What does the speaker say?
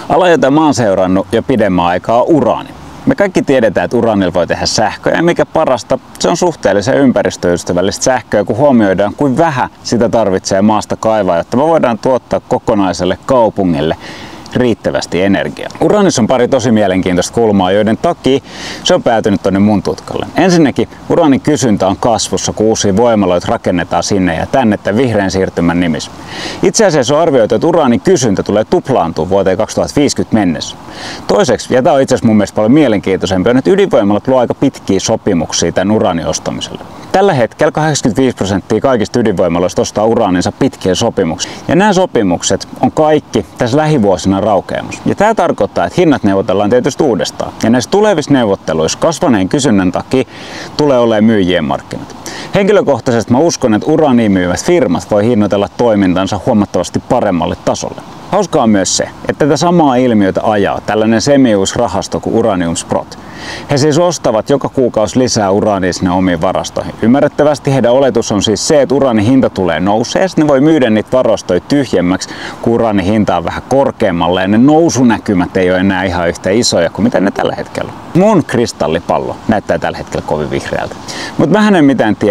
Ala, jota mä oon seurannut jo pidemmän aikaa, on uraani. Me kaikki tiedetään, että uraanilla voi tehdä sähköä, ja mikä parasta, se on suhteellisen ympäristöystävällistä sähköä, kun huomioidaan, kuin vähän sitä tarvitsee maasta kaivaa, jotta me voidaan tuottaa kokonaiselle kaupungille riittävästi energiaa. Uraanissa on pari tosi mielenkiintoista kulmaa, joiden takia se on päätynyt tonne mun tutkalle. Ensinnäkin uraanin kysyntä on kasvussa, kun uusia voimaloita rakennetaan sinne ja tänne tämän vihreän siirtymän nimissä. Itse asiassa on arvioitu, että uraanin kysyntä tulee tuplaantua vuoteen 2050 mennessä. Toiseksi, ja tämä on itse asiassa mun mielestä paljon mielenkiintoisempi, on, että ydinvoimalat luo aika pitkiä sopimuksia tämän uraanin ostamiselle. Tällä hetkellä 85% kaikista ydinvoimaloista ostaa uraaninsa pitkien sopimuksia. Ja nämä sopimukset on kaikki tässä lähivuosina raukeamassa. Ja tämä tarkoittaa, että hinnat neuvotellaan tietysti uudestaan. Ja näissä tulevissa neuvotteluissa kasvaneen kysynnän takia tulee olemaan myyjien markkinat. Henkilökohtaisesti mä uskon, että uraania myyvät firmat voi hinnoitella toimintansa huomattavasti paremmalle tasolle. Hauskaa on myös se, että tätä samaa ilmiötä ajaa tällainen semi-uusrahasto kuin Uranium Sprott. He siis ostavat joka kuukausi lisää uraania sinne omiin varastoihin. Ymmärrettävästi heidän oletus on siis se, että uraanin hinta tulee nousee, ja sitten ne voi myydä niitä varastoja tyhjemmäksi, kun uraanin hinta on vähän korkeammalle, ja ne nousunäkymät ei ole enää ihan yhtä isoja kuin mitä ne tällä hetkellä on. Mun kristallipallo näyttää tällä hetkellä kovin vihreältä. Mutta mähän en mitään tiedä